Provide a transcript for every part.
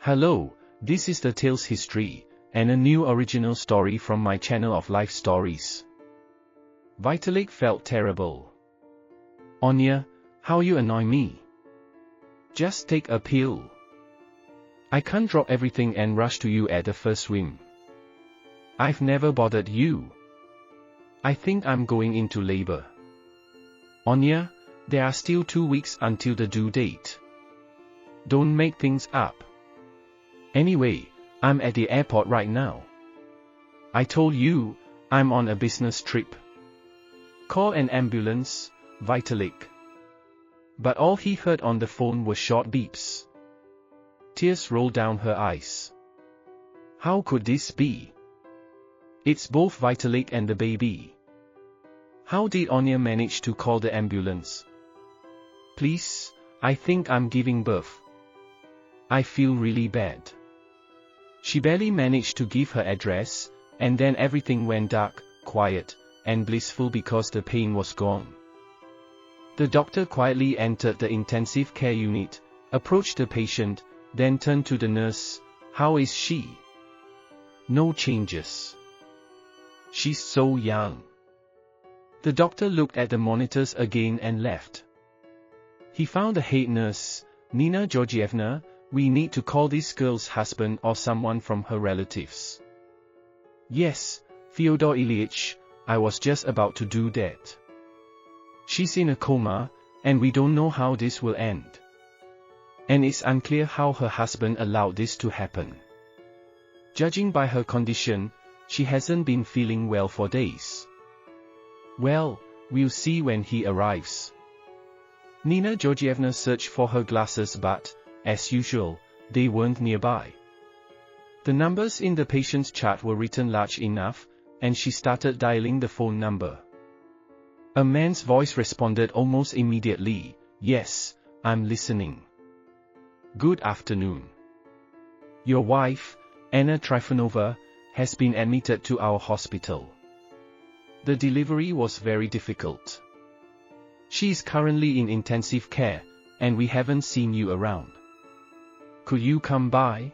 Hello, this is the Tales History, and a new original story from my channel of life stories. Vitalik felt terrible. Anya, how you annoy me. Just take a pill. I can't drop everything and rush to you at the first whim. I've never bothered you. I think I'm going into labor. Anya, there are still 2 weeks until the due date. Don't make things up. Anyway, I'm at the airport right now. I told you, I'm on a business trip. Call an ambulance, Vitalik. But all he heard on the phone were short beeps. Tears rolled down her eyes. How could this be? It's both Vitalik and the baby. How did Anya manage to call the ambulance? Please, I think I'm giving birth. I feel really bad. She barely managed to give her address, and then everything went dark, quiet, and blissful because the pain was gone. The doctor quietly entered the intensive care unit, approached the patient, then turned to the nurse. How is she? No changes. She's so young. The doctor looked at the monitors again and left. He found the head nurse, Nina Georgievna. We need to call this girl's husband or someone from her relatives. Yes, Fyodor Ilyich, I was just about to do that. She's in a coma, and we don't know how this will end. And it's unclear how her husband allowed this to happen. Judging by her condition, she hasn't been feeling well for days. Well, we'll see when he arrives. Nina Georgievna searched for her glasses but, as usual, they weren't nearby. The numbers in the patient's chart were written large enough, and she started dialing the phone number. A man's voice responded almost immediately. Yes, I'm listening. Good afternoon. Your wife, Anna Trifonova, has been admitted to our hospital. The delivery was very difficult. She is currently in intensive care, and we haven't seen you around. Could you come by?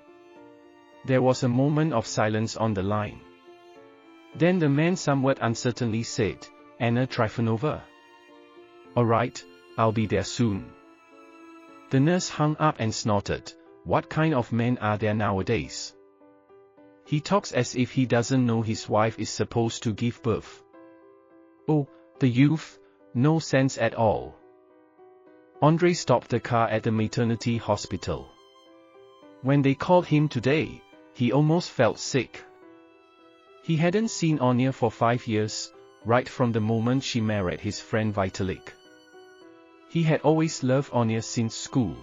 There was a moment of silence on the line. Then the man somewhat uncertainly said, Anna Trifonova? All right, I'll be there soon. The nurse hung up and snorted. What kind of men are there nowadays? He talks as if he doesn't know his wife is supposed to give birth. Oh, the youth, no sense at all. Andrei stopped the car at the maternity hospital. When they called him today, he almost felt sick. He hadn't seen Anya for 5 years, right from the moment she married his friend Vitalik. He had always loved Anya since school.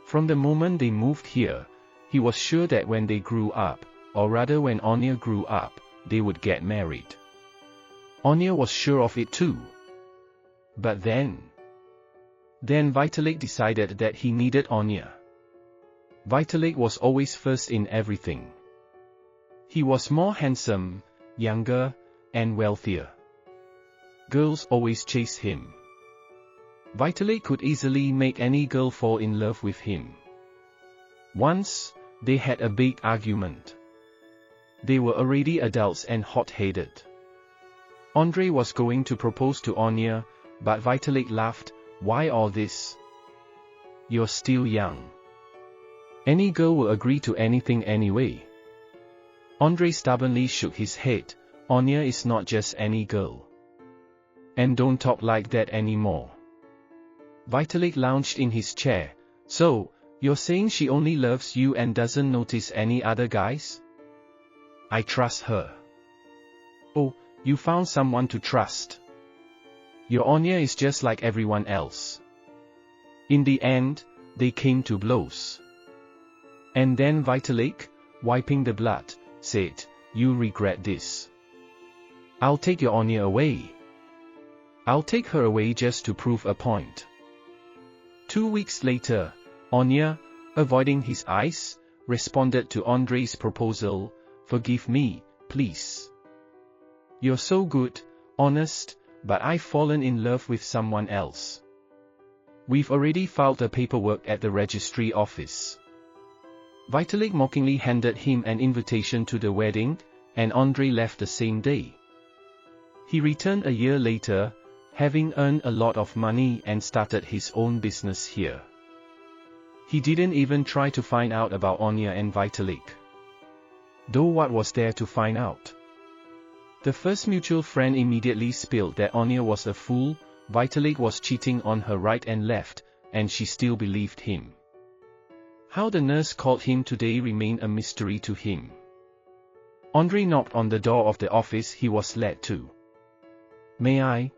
From the moment they moved here, he was sure that when they grew up, or rather when Anya grew up, they would get married. Anya was sure of it too. But then Vitalik decided that he needed Anya. Vitalik was always first in everything. He was more handsome, younger, and wealthier. Girls always chased him. Vitalik could easily make any girl fall in love with him. Once, they had a big argument. They were already adults and hot-headed. Andrei was going to propose to Anya, but Vitalik laughed. Why all this? You're still young. Any girl will agree to anything anyway. Andrei stubbornly shook his head. Anya is not just any girl. And don't talk like that anymore. Vitalik lounged in his chair. So, you're saying she only loves you and doesn't notice any other guys? I trust her. Oh, you found someone to trust. Your Anya is just like everyone else. In the end, they came to blows. And then Vitalik, wiping the blood, said, "You regret this. I'll take your Anya away. I'll take her away just to prove a point." 2 weeks later, Anya, avoiding his eyes, responded to Andrei's proposal, "Forgive me, please. You're so good, honest, but I've fallen in love with someone else. We've already filed the paperwork at the registry office. Vitalik mockingly handed him an invitation to the wedding, and Andrei left the same day. He returned a year later, having earned a lot of money and started his own business here. He didn't even try to find out about Anya and Vitalik. Though what was there to find out? The first mutual friend immediately spilled that Anya was a fool, Vitalik was cheating on her right and left, and she still believed him. How the nurse called him today remained a mystery to him. Andrei knocked on the door of the office he was led to. "May I?"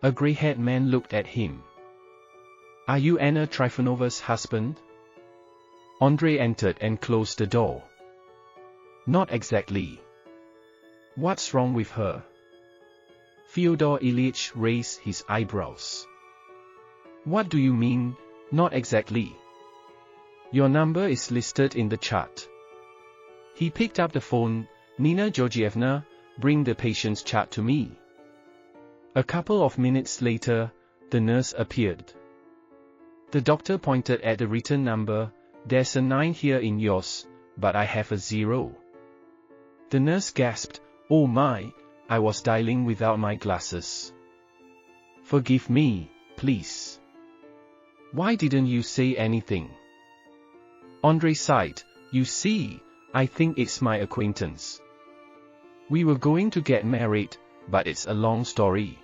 A grey-haired man looked at him. "Are you Anna Trifonova's husband?" Andrei entered and closed the door. "Not exactly. What's wrong with her?" Fyodor Ilyich raised his eyebrows. "What do you mean, not exactly? Your number is listed in the chart." He picked up the phone. "Nina Georgievna, bring the patient's chart to me." A couple of minutes later, the nurse appeared. The doctor pointed at the written number. "There's a 9 here in yours, but I have a 0. The nurse gasped. "Oh my, I was dialing without my glasses. Forgive me, please. Why didn't you say anything?" Andrei sighed. "You see, I think it's my acquaintance. We were going to get married, but it's a long story.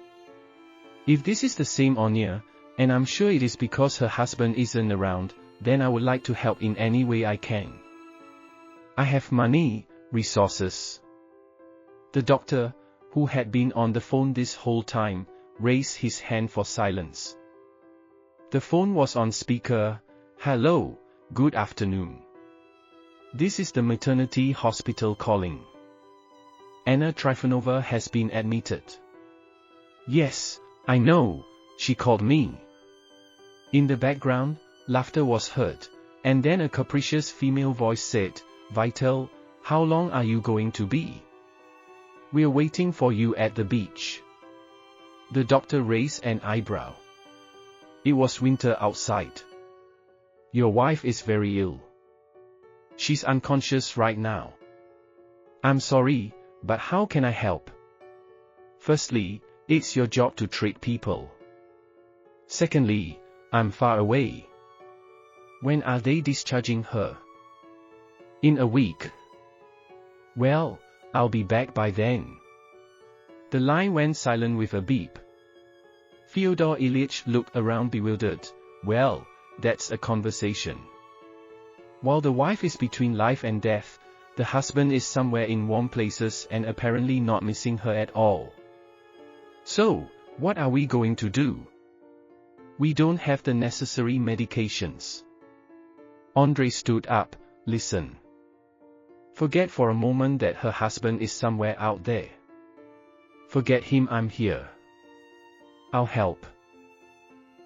If this is the same Anya, and I'm sure it is because her husband isn't around, then I would like to help in any way I can. I have money, resources." The doctor, who had been on the phone this whole time, raised his hand for silence. The phone was on speaker. "Hello, good afternoon. This is the maternity hospital calling. Anna Trifonova has been admitted." "Yes, I know, she called me." In the background, laughter was heard, and then a capricious female voice said, "Vital, how long are you going to be? We're waiting for you at the beach." The doctor raised an eyebrow. It was winter outside. "Your wife is very ill. She's unconscious right now." "I'm sorry, but how can I help?" "Firstly, it's your job to treat people. Secondly, I'm far away." "When are they discharging her?" "In a week." "Well, I'll be back by then." The line went silent with a beep. Fyodor Ilyich looked around bewildered. Well, that's a conversation. While the wife is between life and death, the husband is somewhere in warm places and apparently not missing her at all. "So, what are we going to do?" "We don't have the necessary medications." Andrei stood up. "Listen. Forget for a moment that her husband is somewhere out there. Forget him, I'm here. I'll help."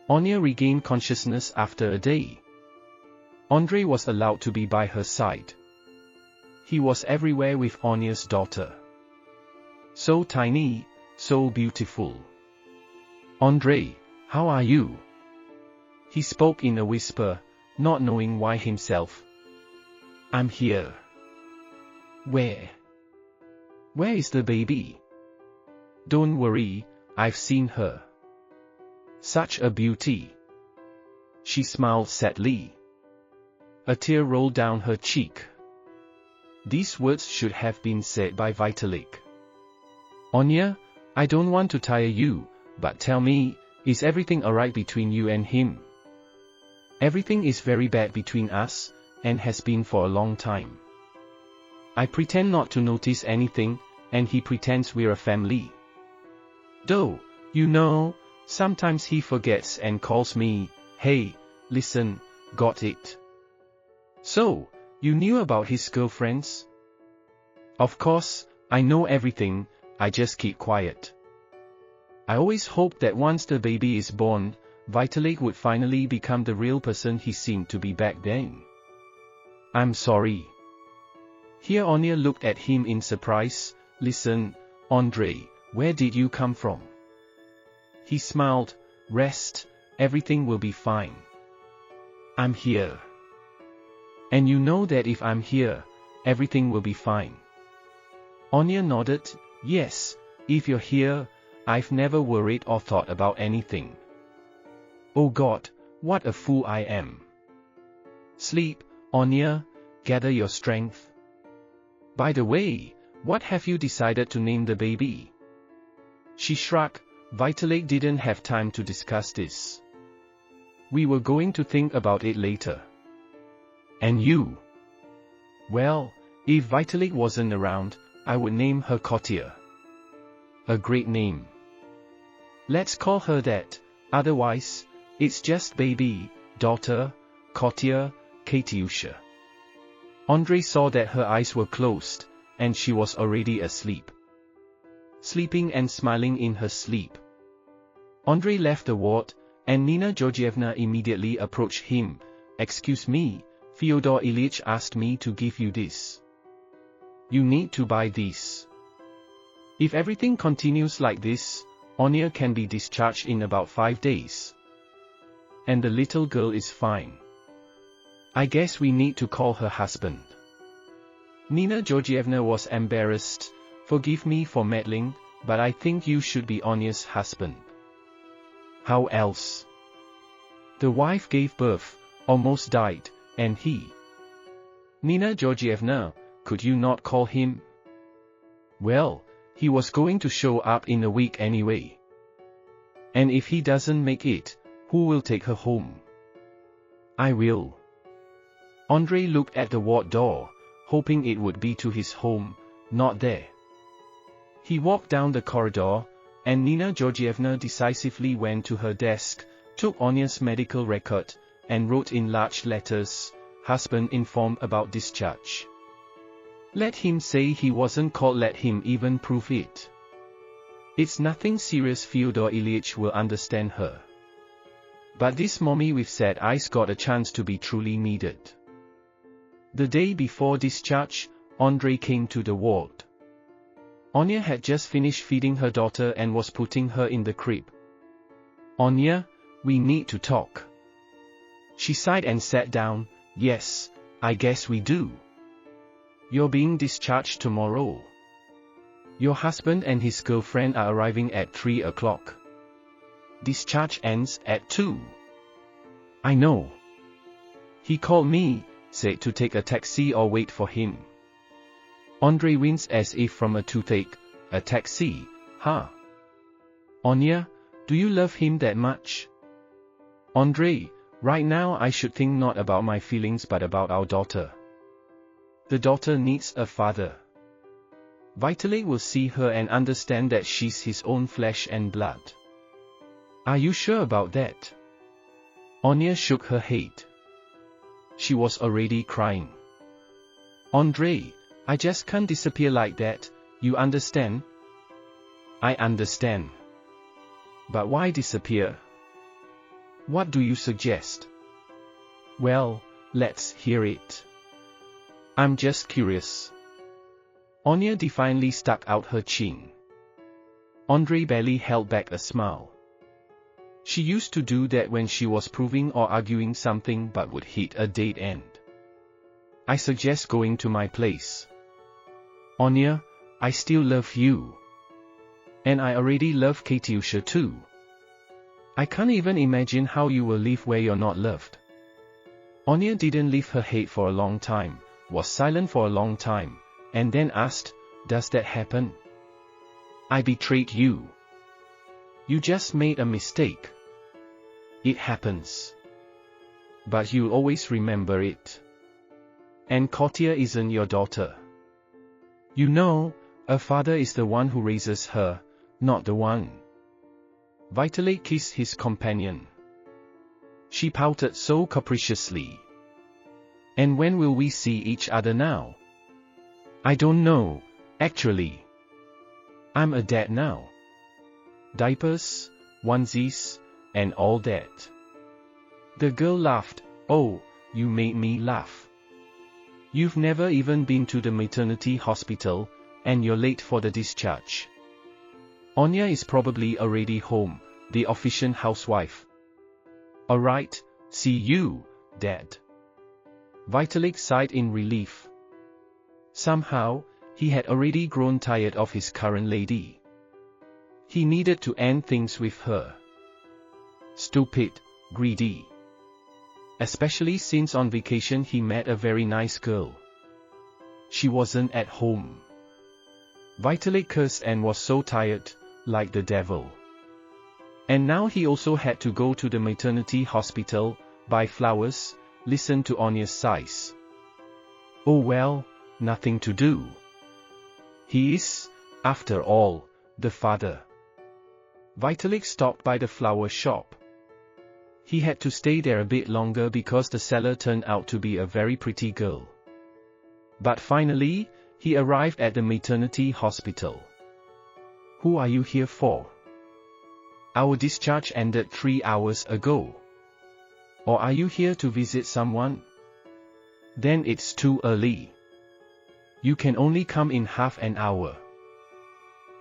Anya regained consciousness after a day. Andrei was allowed to be by her side. He was everywhere with Anya's daughter. So tiny, so beautiful. "Andrei, how are you?" He spoke in a whisper, not knowing why himself. "I'm here." "Where? Where is the baby?" "Don't worry, I've seen her. Such a beauty." She smiled sadly. A tear rolled down her cheek. These words should have been said by Vitalik. "Anya, I don't want to tire you, but tell me, is everything alright between you and him?" "Everything is very bad between us, and has been for a long time. I pretend not to notice anything, and he pretends we're a family. Though, you know, sometimes he forgets and calls me, 'Hey, listen, got it?'" "So, you knew about his girlfriends?" "Of course, I know everything, I just keep quiet. I always hoped that once the baby is born, Vitalik would finally become the real person he seemed to be back then." "I'm sorry." Here Anya looked at him in surprise. "Listen, Andrei, where did you come from?" He smiled. "Rest, everything will be fine. I'm here." And you know that if I'm here, everything will be fine. Anya nodded. Yes, if you're here, I've never worried or thought about anything. Oh God, what a fool I am. Sleep, Anya, gather your strength. By the way, what have you decided to name the baby? She shrugged. Vitalik didn't have time to discuss this. We were going to think about it later. And you? Well, if Vitalik wasn't around, I would name her Kotia. A great name. Let's call her that, otherwise, it's just baby, daughter, Kotia, Katyusha. Andrei saw that her eyes were closed, and she was already asleep. Sleeping and smiling in her sleep. Andrei left the ward, and Nina Georgievna immediately approached him. Excuse me, Fyodor Ilyich asked me to give you this. You need to buy this. If everything continues like this, Anya can be discharged in about 5 days. And the little girl is fine. I guess we need to call her husband. Nina Georgievna was embarrassed. Forgive me for meddling, but I think you should be Anya's husband. How else? The wife gave birth, almost died, and he. Nina Georgievna, could you not call him? Well, he was going to show up in a week anyway. And if he doesn't make it, who will take her home? I will. Andrei looked at the ward door, hoping it would be to his home, not there. He walked down the corridor, and Nina Georgievna decisively went to her desk, took Anya's medical record, and wrote in large letters, "Husband informed about discharge." Let him say he wasn't called, let him even prove it. It's nothing serious, Fyodor Ilyich will understand her. But this mommy with sad eyes got a chance to be truly needed. The day before discharge, Andrei came to the ward. Anya had just finished feeding her daughter and was putting her in the crib. Anya, we need to talk. She sighed and sat down. Yes, I guess we do. You're being discharged tomorrow. Your husband and his girlfriend are arriving at 3 o'clock. Discharge ends at 2. I know. He called me, said to take a taxi or wait for him. Andrei winced as if from a toothache. A taxi, huh? Anya, do you love him that much? Andrei, right now I should think not about my feelings but about our daughter. The daughter needs a father. Vitalik will see her and understand that she's his own flesh and blood. Are you sure about that? Anya shook her head. She was already crying. Andrei, I just can't disappear like that, you understand? I understand. But why disappear? What do you suggest? Well, let's hear it. I'm just curious. Anya defiantly stuck out her chin. Andrei barely held back a smile. She used to do that when she was proving or arguing something but would hit a dead end. I suggest going to my place. Anya, I still love you. And I already love Katyusha too. I can't even imagine how you will live where you're not loved. Anya didn't lift her head for a long time, was silent for a long time, and then asked, does that happen? I betrayed you. You just made a mistake. It happens. But you'll always remember it. And Kotia isn't your daughter. You know, a father is the one who raises her, not the one. Vitalik kissed his companion. She pouted so capriciously. And when will we see each other now? I don't know, actually. I'm a dad now. Diapers, onesies, and all that. The girl laughed. Oh, you made me laugh. You've never even been to the maternity hospital, and you're late for the discharge. Anya is probably already home, the efficient housewife. Alright, see you, Dad. Vitalik sighed in relief. Somehow, he had already grown tired of his current lady. He needed to end things with her. Stupid, greedy. Especially since on vacation he met a very nice girl. She wasn't at home. Vitalik cursed and was so tired, like the devil. And now he also had to go to the maternity hospital, buy flowers, listen to Anya's sighs. Oh well, nothing to do. He is, after all, the father. Vitalik stopped by the flower shop. He had to stay there a bit longer because the seller turned out to be a very pretty girl. But finally, he arrived at the maternity hospital. Who are you here for? Our discharge ended 3 hours ago. Or are you here to visit someone? Then it's too early. You can only come in half an hour.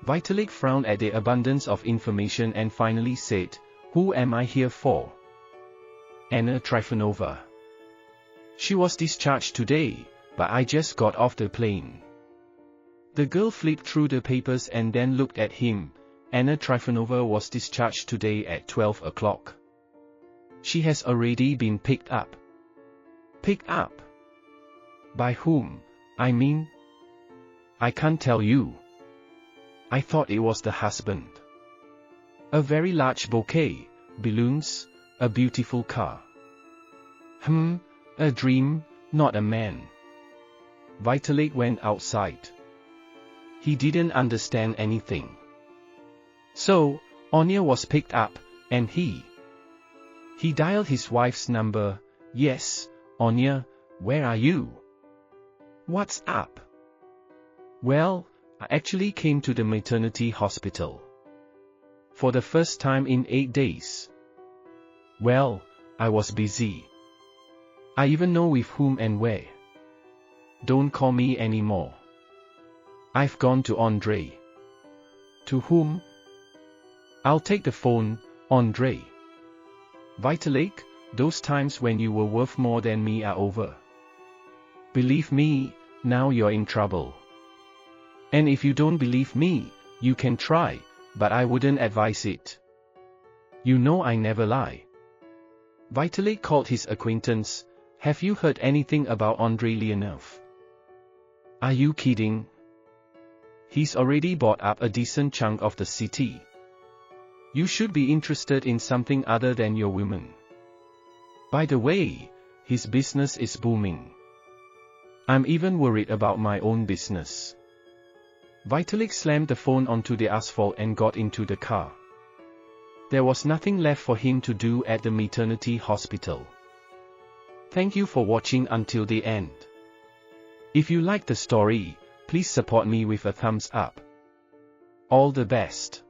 Vitalik frowned at the abundance of information and finally said, Who am I here for? Anna Trifonova. She was discharged today, but I just got off the plane. The girl flipped through the papers and then looked at him. Anna Trifonova was discharged today at 12 o'clock. She has already been picked up. Picked up? By whom, I mean? I can't tell you. I thought it was the husband. A very large bouquet, balloons, a beautiful car. A dream, not a man. Vitalik went outside. He didn't understand anything. So, Anya was picked up, and he dialed his wife's number. Yes, Anya, where are you? What's up? Well, I actually came to the maternity hospital. For the first time in 8 days. Well, I was busy. I even know with whom and where. Don't call me anymore. I've gone to Andre. To whom? I'll take the phone, Andre. Vitalik, those times when you were worth more than me are over. Believe me, now you're in trouble. And if you don't believe me, you can try, but I wouldn't advise it. You know I never lie. Vitalik called his acquaintance. Have you heard anything about Andrei Leonov? Are you kidding? He's already bought up a decent chunk of the city. You should be interested in something other than your women. By the way, his business is booming. I'm even worried about my own business. Vitalik slammed the phone onto the asphalt and got into the car. There was nothing left for him to do at the maternity hospital. Thank you for watching until the end. If you liked the story, please support me with a thumbs up. All the best.